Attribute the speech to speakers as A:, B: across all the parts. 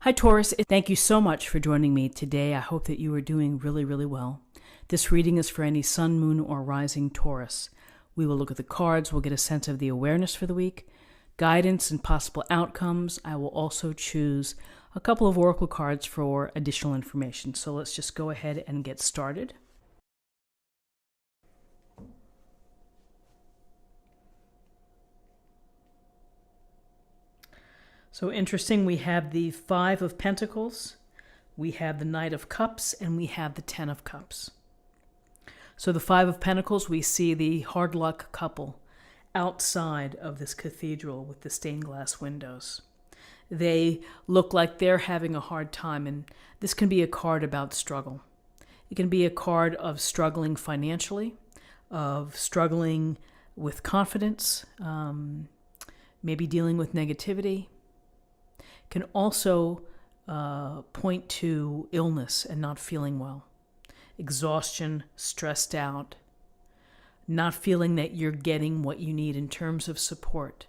A: Hi, Taurus. Thank you so much for joining me today. I hope that you are doing really, really well. This reading is for any sun, moon, or rising Taurus. We will look at the cards. We'll get a sense of the awareness for the week, guidance and possible outcomes. I will also choose a couple of oracle cards for additional information. So let's just go ahead and get started. So interesting, we have the Five of Pentacles, we have the Knight of Cups, and we have the Ten of Cups. So the Five of Pentacles, we see the hard luck couple outside of this cathedral with the stained glass windows. They look like they're having a hard time, and this can be a card about struggle. It can be a card of struggling financially, of struggling with confidence, maybe dealing with negativity. Can also point to illness and not feeling well, exhaustion, stressed out, not feeling that you're getting what you need in terms of support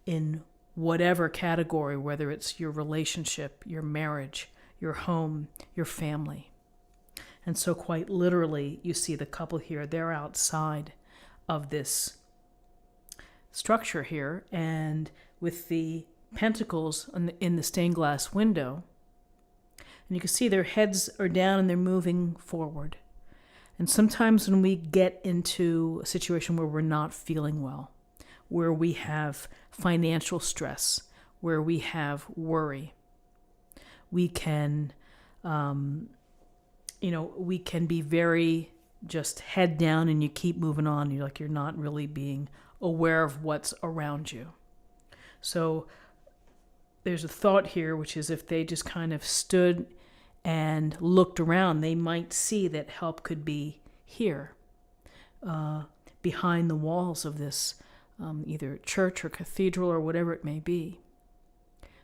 A: in whatever category, whether it's your relationship, your marriage, your home, your family. And so quite literally, you see the couple here, they're outside of this structure here, and with the Pentacles in the stained glass window, and you can see their heads are down and they're moving forward. And sometimes when we get into a situation where we're not feeling well, where we have financial stress, where we have worry, we can, we can be very just head down and you keep moving on. You're not really being aware of what's around you. So there's a thought here, which is if they just kind of stood and looked around, they might see that help could be here, behind the walls of this either church or cathedral or whatever it may be.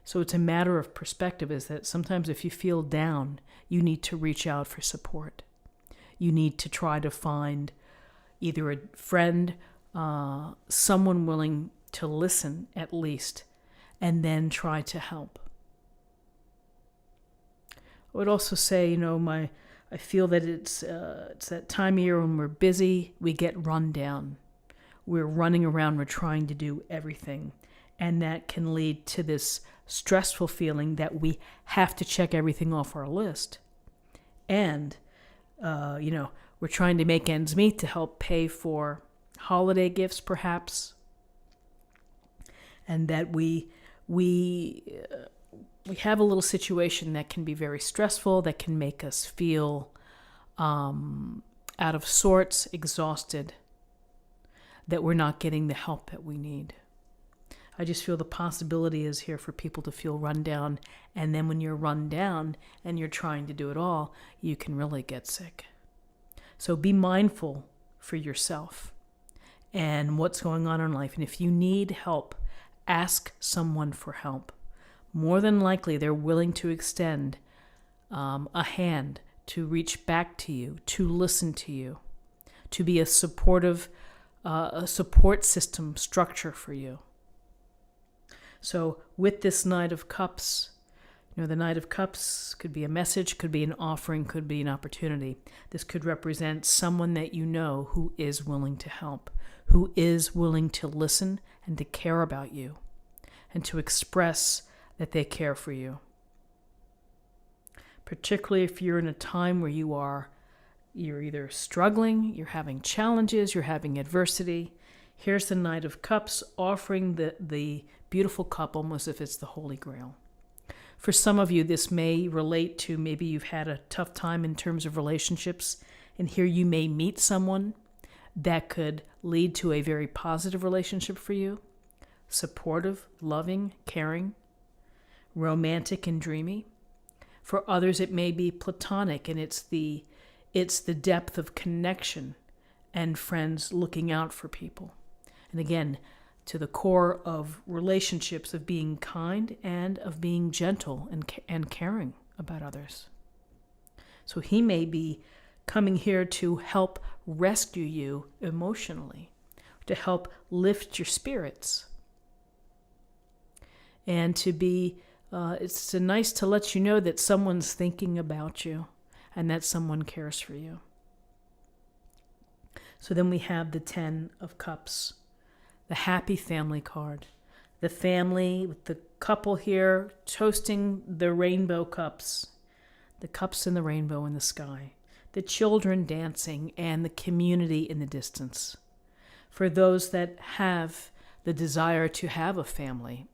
A: So it's a matter of perspective, is that sometimes if you feel down, you need to reach out for support. You need to try to find either a friend, someone willing to listen at least, and then try to help. I would also say, I feel that it's that time of year when we're busy, we get run down. We're running around, we're trying to do everything. And that can lead to this stressful feeling that we have to check everything off our list. And, we're trying to make ends meet to help pay for holiday gifts, perhaps. And that we have a little situation that can be very stressful, that can make us feel out of sorts, exhausted, that we're not getting the help that we need. I just feel the possibility is here for people to feel run down, and then when you're run down and you're trying to do it all, you can really get sick. So be mindful for yourself and what's going on in life, and if you need help, ask someone for help. More than likely, they're willing to extend a hand to reach back to you, to listen to you, to be a supportive, a support system structure for you. So with this Knight of Cups, the Knight of Cups could be a message, could be an offering, could be an opportunity. This could represent someone that you know who is willing to help, who is willing to listen and to care about you, and to express that they care for you. Particularly if you're in a time where you're either struggling, you're having challenges, you're having adversity. Here's the Knight of Cups offering the beautiful cup almost as if it's the Holy Grail. For some of you, this may relate to maybe you've had a tough time in terms of relationships, and here you may meet someone that could lead to a very positive relationship for you. Supportive, loving, caring, romantic and dreamy. For others, it may be platonic, and it's the depth of connection and friends looking out for people. And again, to the core of relationships, of being kind and of being gentle and caring about others. So he may be coming here to help rescue you emotionally, to help lift your spirits, and to be it's nice to let you know that someone's thinking about you and that someone cares for you. So then we have the 10 of Cups, the happy family card. The family with the couple here toasting the rainbow cups, the cups and the rainbow in the sky, the children dancing, and the community in the distance. For those that have the desire to have a family,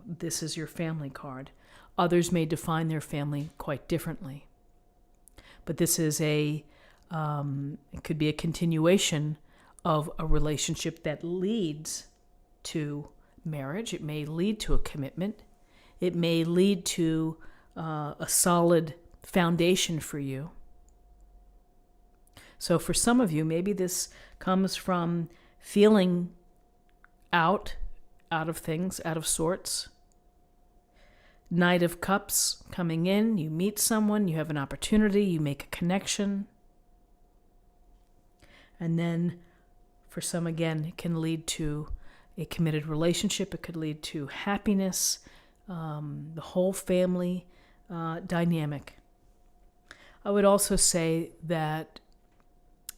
A: this is your family card. Others may define their family quite differently. But this is it could be a continuation of a relationship that leads to marriage. It may lead to a commitment. It may lead to a solid foundation for you. So for some of you, maybe this comes from feeling out of things, out of sorts. Knight of Cups coming in, you meet someone, you have an opportunity, you make a connection. And then for some, again, it can lead to a committed relationship. It could lead to happiness, the whole family dynamic. I would also say that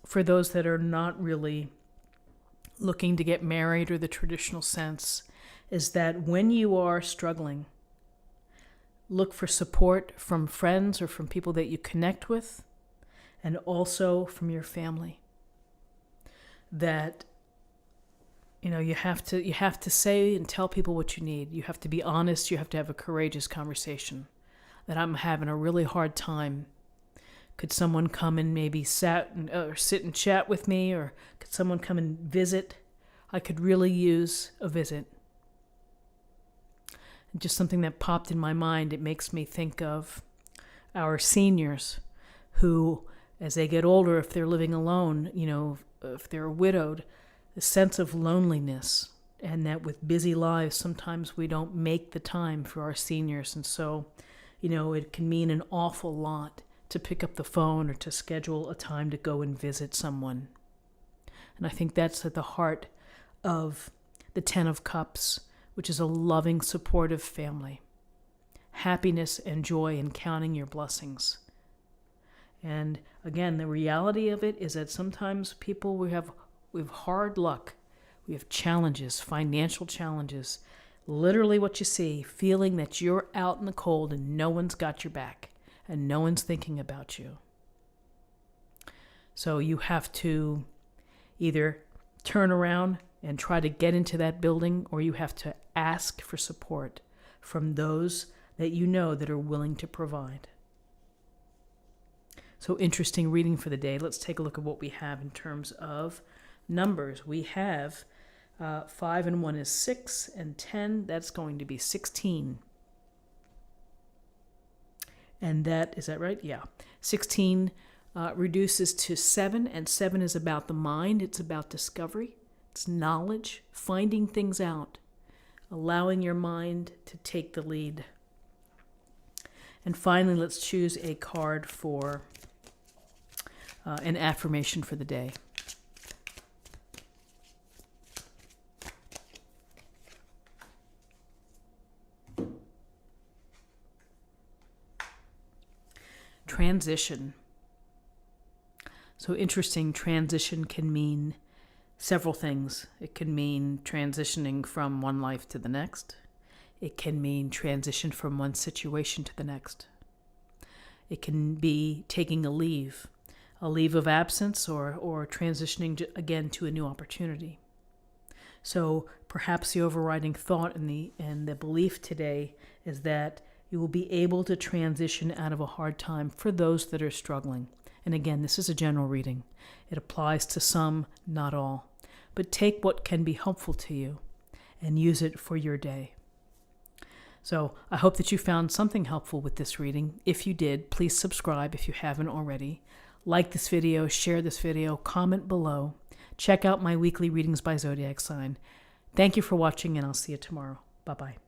A: for those that are not really looking to get married or the traditional sense, is that when you are struggling, look for support from friends or from people that you connect with, and also from your family. That you have to say and tell people what you need. You have to be honest. You have to have a courageous conversation. That I'm having a really hard time. Could someone come and maybe sit and chat with me, or could someone come and visit? I could really use a visit. Just something that popped in my mind. It makes me think of our seniors who, as they get older, if they're living alone, if they're widowed, the sense of loneliness, and that with busy lives, sometimes we don't make the time for our seniors. And so, it can mean an awful lot to pick up the phone or to schedule a time to go and visit someone. And I think that's at the heart of the 10 of Cups, which is a loving, supportive family. Happiness and joy in counting your blessings. And again, the reality of it is that sometimes people, we have hard luck. We have challenges, financial challenges. Literally what you see, feeling that you're out in the cold and no one's got your back and no one's thinking about you. So you have to either turn around and try to get into that building, or you have to ask for support from those that you know that are willing to provide. So interesting reading for the day. Let's take a look at what we have in terms of numbers. We have 5 and 1 is 6, and 10, that's going to be 16. And is that right? Yeah. 16 reduces to 7, and 7 is about the mind. It's about discovery. It's knowledge, finding things out, allowing your mind to take the lead. And finally, let's choose a card for an affirmation for the day. Transition. So interesting, transition can mean several things. It can mean transitioning from one life to the next. It can mean transition from one situation to the next. It can be taking a leave of absence, or transitioning again to a new opportunity. So perhaps the overriding thought and the belief today is that you will be able to transition out of a hard time for those that are struggling. And again, this is a general reading. It applies to some, not all. But take what can be helpful to you and use it for your day. So I hope that you found something helpful with this reading. If you did, please subscribe if you haven't already. Like this video, share this video, comment below. Check out my weekly readings by zodiac sign. Thank you for watching, and I'll see you tomorrow. Bye-bye.